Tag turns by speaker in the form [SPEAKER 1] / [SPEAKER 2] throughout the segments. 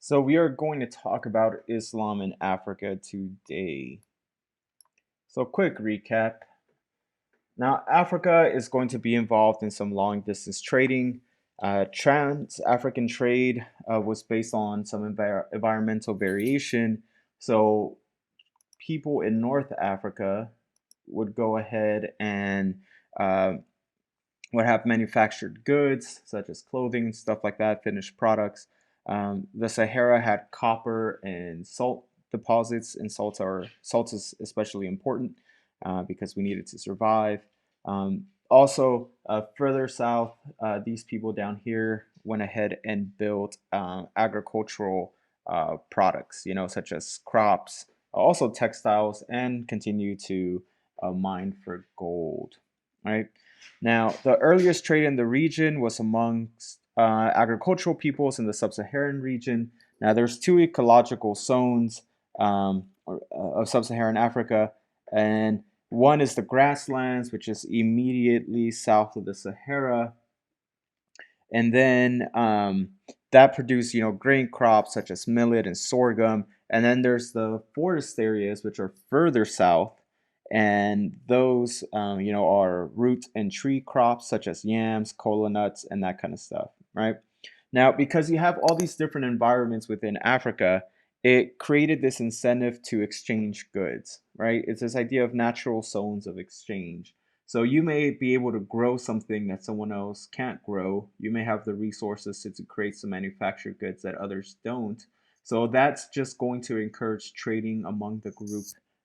[SPEAKER 1] So we are going to talk about Islam in Africa today. So quick recap. Now, Africa is going to be involved in some long distance trading. Trans-African trade was based on some environmental variation. So people in North Africa would go ahead and uh, would have manufactured goods such as clothing, stuff like that, finished products. The Sahara had copper and salt deposits, and salt is especially important because we needed to survive. Also, further south, these people down here went ahead and built agricultural products, such as crops, also textiles, and continue to mine for gold. Right. Now, the earliest trade in the region was amongst agricultural peoples in the sub-Saharan region. Now, there's two ecological zones of sub-Saharan Africa, and one is the grasslands, which is immediately south of the Sahara, and then that produce grain crops such as millet and sorghum. And then there's the forest areas, which are further south, and those are root and tree crops such as yams, cola nuts, and that kind of stuff, right? Now, because you have all these different environments within Africa, it created this incentive to exchange goods, right? It's this idea of natural zones of exchange. So you may be able to grow something that someone else can't grow. You may have the resources to create some manufactured goods that others don't. So that's just going to encourage trading among the group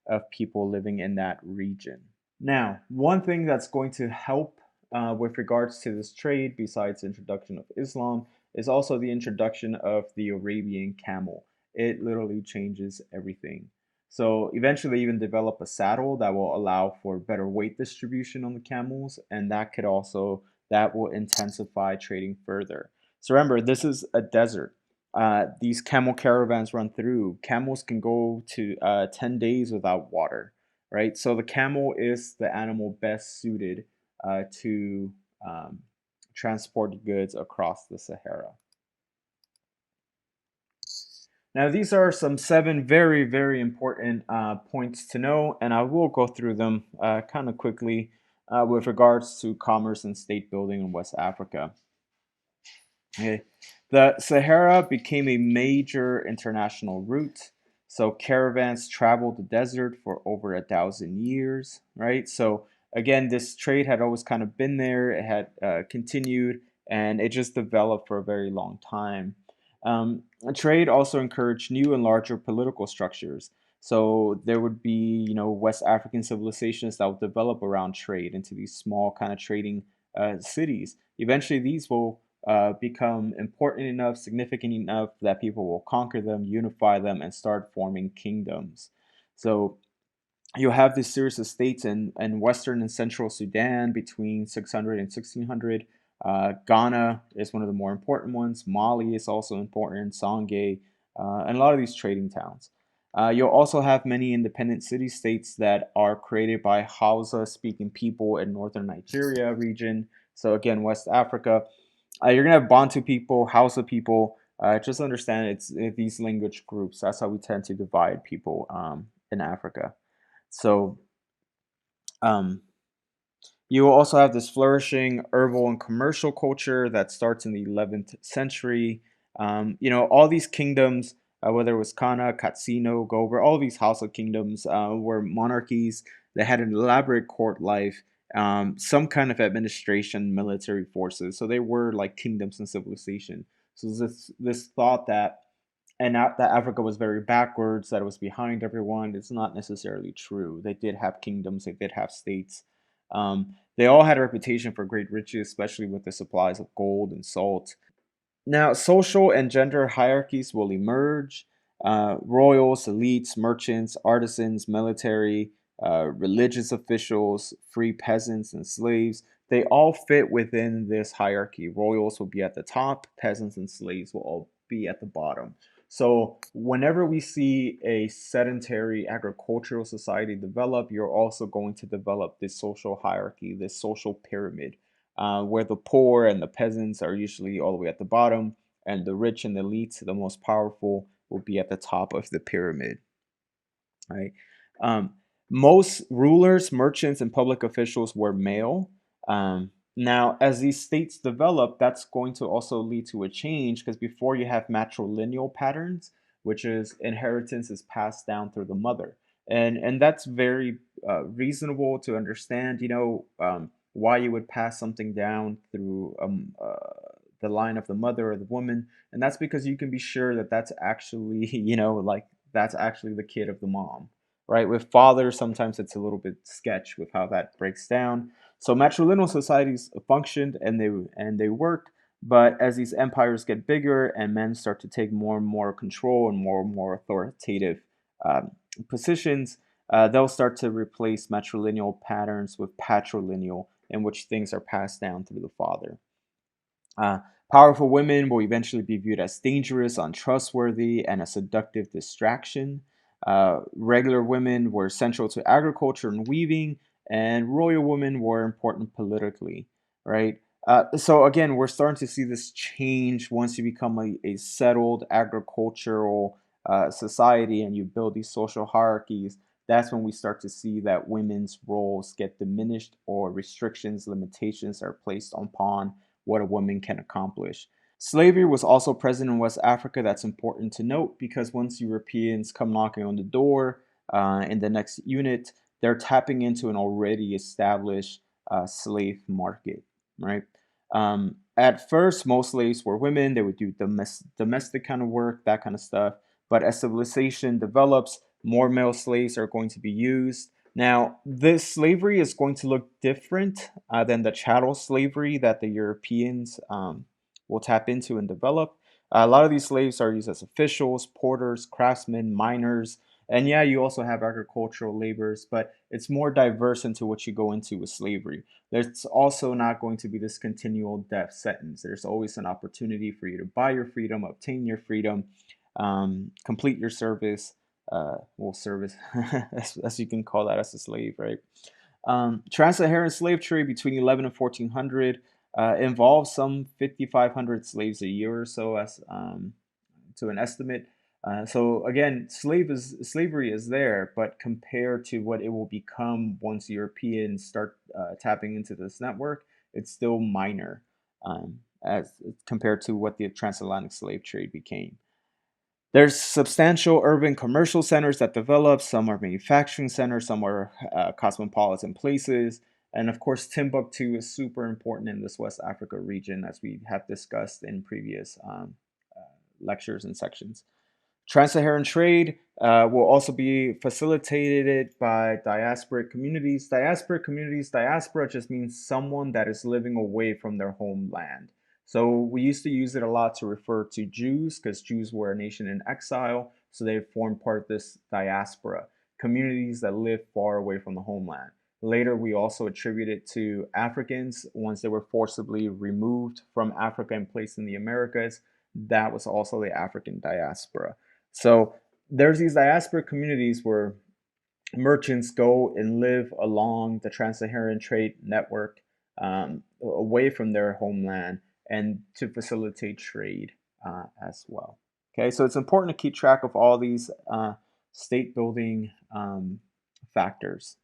[SPEAKER 1] of people living in that region. Now, one thing that's going to help with regards to this trade, besides the introduction of Islam, is also the introduction of the Arabian camel. It literally changes everything. So eventually, even develop a saddle that will allow for better weight distribution on the camels, and that will intensify trading further. So remember, this is a desert. These camel caravans run through. Camels can go to 10 days without water, right? So the camel is the animal best suited to um, transport goods across the Sahara. Now, these are some seven very, very important points to know, and I will go through them kind of quickly with regards to commerce and state building in West Africa. Okay. The Sahara became a major international route. So caravans traveled the desert for over 1,000 years, right? So again, this trade had always kind of been there. It had continued, and it just developed for a very long time. Trade also encouraged new and larger political structures. So there would be, West African civilizations that would develop around trade into these small kind of trading cities. Eventually, these will become important enough, significant enough that people will conquer them, unify them, and start forming kingdoms. So you'll have this series of states in Western and Central Sudan between 600 and 1600. Ghana is one of the more important ones. Mali is also important, Songay, and a lot of these trading towns. You'll also have many independent city states that are created by Hausa speaking people in northern Nigeria region. So, again, West Africa. You're gonna have Bantu people, Hausa people. Just understand it's these language groups. That's how we tend to divide people in Africa. So um, you will also have this flourishing herbal and commercial culture that starts in the 11th century. All these kingdoms, whether it was Kana, Katsino, Gober, all these Hausa kingdoms were monarchies that had an elaborate court life, some kind of administration, military forces. So they were like kingdoms and civilization. So this thought that and not that Africa was very backwards, that it was behind everyone. It's not necessarily true. They did have kingdoms, they did have states. They all had a reputation for great riches, especially with the supplies of gold and salt. Now, social and gender hierarchies will emerge. Royals, elites, merchants, artisans, military, religious officials, free peasants, and slaves, they all fit within this hierarchy. Royals will be at the top, peasants and slaves will all be at the bottom. So, whenever we see a sedentary agricultural society develop, you're also going to develop this social hierarchy, this social pyramid where the poor and the peasants are usually all the way at the bottom, and the rich and the elites, the most powerful, will be at the top of the pyramid, right? Um, Most rulers, merchants, and public officials were male. Now, as these states develop, that's going to also lead to a change because before you have matrilineal patterns, which is inheritance is passed down through the mother, and that's very reasonable to understand. Why you would pass something down through the line of the mother or the woman, and that's because you can be sure that that's actually like that's actually the kid of the mom, right? With father, sometimes it's a little bit sketch with how that breaks down. So matrilineal societies functioned and they worked, but as these empires get bigger and men start to take more and more control and more authoritative um, positions, they'll start to replace matrilineal patterns with patrilineal, in which things are passed down through the father. Uh, Powerful women will eventually be viewed as dangerous, untrustworthy, and a seductive distraction. Regular women were central to agriculture and weaving, and royal women were important politically, right? So again, we're starting to see this change once you become a settled agricultural society and you build these social hierarchies. That's when we start to see that women's roles get diminished or restrictions, limitations are placed upon what a woman can accomplish. Slavery was also present in West Africa. That's important to note because once Europeans come knocking on the door in the next unit, they're tapping into an already established slave market, right? At first, most slaves were women. They would do domestic kind of work, that kind of stuff. But as civilization develops, more male slaves are going to be used. Now, this slavery is going to look different than the chattel slavery that the Europeans will tap into and develop. A lot of these slaves are used as officials, porters, craftsmen, miners, and yeah, you also have agricultural laborers, but it's more diverse into what you go into with slavery. There's also not going to be this continual death sentence. There's always an opportunity for you to buy your freedom, obtain your freedom, complete your service, service, as you can call that as a slave, right? Trans-Saharan slave trade between 11 and 1400 involves some 5,500 slaves a year or so, as to an estimate. So again, slavery is there, but compared to what it will become once Europeans start tapping into this network, it's still minor as compared to what the transatlantic slave trade became. There's substantial urban commercial centers that develop. Some are manufacturing centers, some are cosmopolitan places. And of course, Timbuktu is super important in this West Africa region, as we have discussed in previous lectures and sections. Trans-Saharan trade will also be facilitated by diasporic communities. Diaspora just means someone that is living away from their homeland. So we used to use it a lot to refer to Jews because Jews were a nation in exile. So they formed part of this diaspora, communities that live far away from the homeland. Later, we also attribute it to Africans once they were forcibly removed from Africa and placed in the Americas. That was also the African diaspora. So there's these diaspora communities where merchants go and live along the trans-Saharan trade network away from their homeland and to facilitate trade as well. Okay, so it's important to keep track of all these state building factors.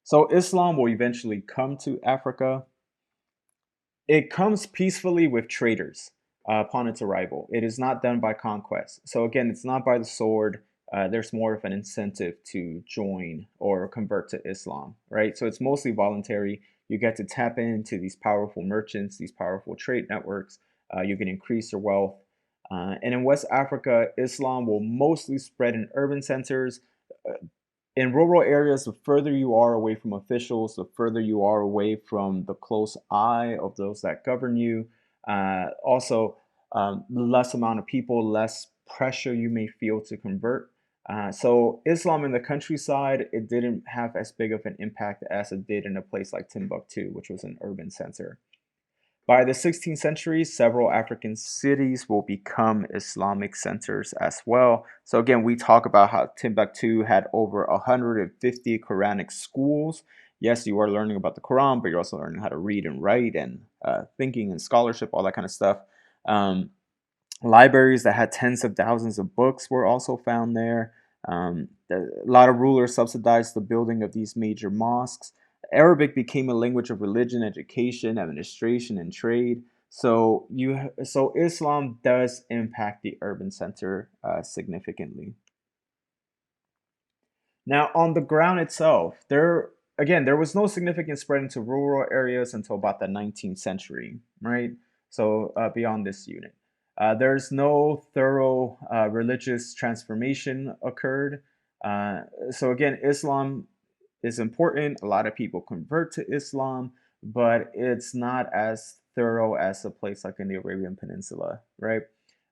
[SPEAKER 1] So Islam will eventually come to Africa. It comes peacefully with traders upon its arrival. It is not done by conquest. So again, it's not by the sword. There's more of an incentive to join or convert to Islam, right? So it's mostly voluntary. You get to tap into these powerful merchants, these powerful trade networks. You can increase your wealth. And in West Africa, Islam will mostly spread in urban centers. In rural areas, the further you are away from officials, the further you are away from the close eye of those that govern you. Also, less amount of people, less pressure you may feel to convert. So Islam in the countryside, it didn't have as big of an impact as it did in a place like Timbuktu, which was an urban center. By the 16th century, several African cities will become Islamic centers as well. So again, we talk about how Timbuktu had over 150 Quranic schools. Yes, you are learning about the Quran, but you're also learning how to read and write and thinking and scholarship, all that kind of stuff. Um, Libraries that had tens of thousands of books were also found there. A lot of rulers subsidized the building of these major mosques. Arabic became a language of religion, education, administration, and trade. So Islam does impact the urban center significantly. Now, on the ground itself, there was no significant spread into rural areas until about the 19th century, right? So beyond this unit, there's no thorough religious transformation occurred. Uh, so again, Islam is important. A lot of people convert to Islam, but it's not as thorough as a place like in the Arabian Peninsula, right?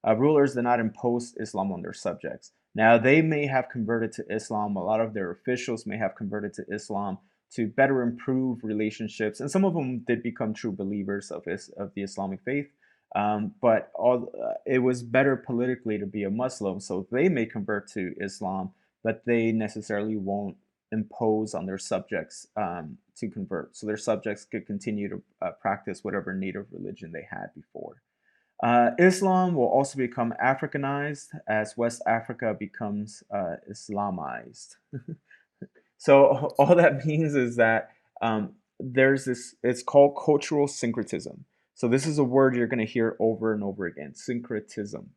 [SPEAKER 1] Rulers did not impose Islam on their subjects. Now, they may have converted to Islam, a lot of their officials may have converted to Islam to better improve relationships, and some of them did become true believers of the Islamic faith. It was better politically to be a Muslim, so they may convert to Islam, but they necessarily won't impose on their subjects to convert. So their subjects could continue to practice whatever native religion they had before. Islam will also become Africanized as West Africa becomes Islamized. So all that means is that there's this, it's called cultural syncretism. So this is a word you're going to hear over and over again, syncretism.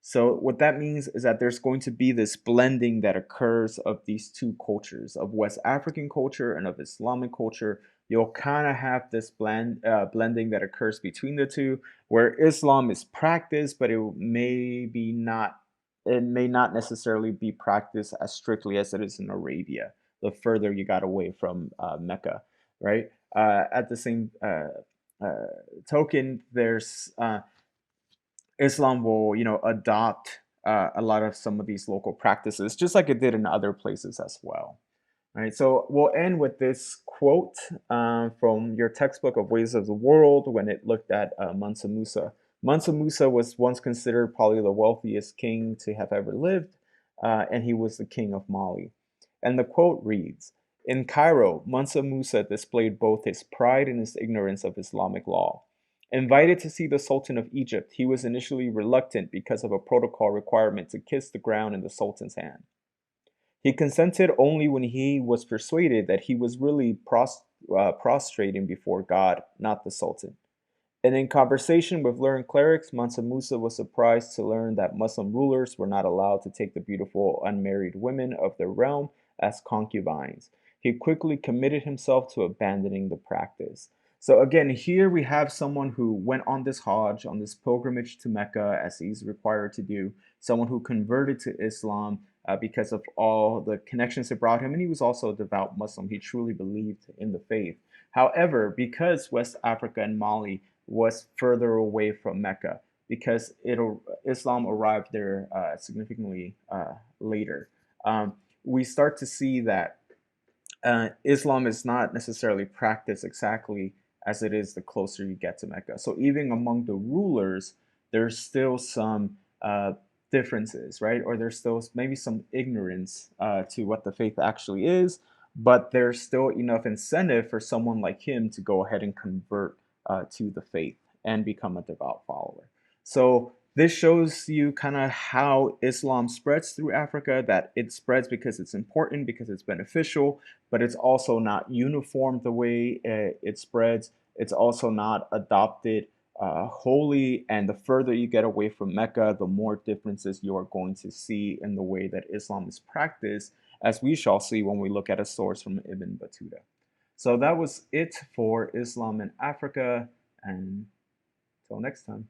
[SPEAKER 1] So what that means is that there's going to be this blending that occurs of these two cultures, of West African culture and of Islamic culture. You'll kind of have this blending that occurs between the two, where Islam is practiced, but it may not necessarily be practiced as strictly as it is in Arabia the further you got away from Mecca, right? At the same uh, token, there's Islam will, adopt a lot of some of these local practices, just like it did in other places as well. Right, so we'll end with this quote from your textbook of Ways of the World when it looked at Mansa Musa. Mansa Musa was once considered probably the wealthiest king to have ever lived, and he was the king of Mali. And the quote reads, "In Cairo, Mansa Musa displayed both his pride and his ignorance of Islamic law. Invited to see the Sultan of Egypt, he was initially reluctant because of a protocol requirement to kiss the ground in the Sultan's hand. He consented only when he was persuaded that he was really prostrating before God, not the Sultan. And in conversation with learned clerics, Mansa Musa was surprised to learn that Muslim rulers were not allowed to take the beautiful unmarried women of their realm as concubines. He quickly committed himself to abandoning the practice." So again, here we have someone who went on this Hajj, on this pilgrimage to Mecca, as he's required to do, someone who converted to Islam because of all the connections it brought him, and he was also a devout Muslim. He truly believed in the faith. However, because West Africa and Mali was further away from Mecca because Islam arrived there significantly later. We start to see that Islam is not necessarily practiced exactly as it is the closer you get to Mecca. So even among the rulers, there's still some differences, right? Or there's still maybe some ignorance to what the faith actually is, but there's still enough incentive for someone like him to go ahead and convert to the faith and become a devout follower. So this shows you kind of how Islam spreads through Africa, that it spreads because it's important, because it's beneficial, but it's also not uniform the way it spreads. It's also not adopted wholly. And the further you get away from Mecca, the more differences you are going to see in the way that Islam is practiced, as we shall see when we look at a source from Ibn Battuta. So that was it for Islam in Africa. And until next time.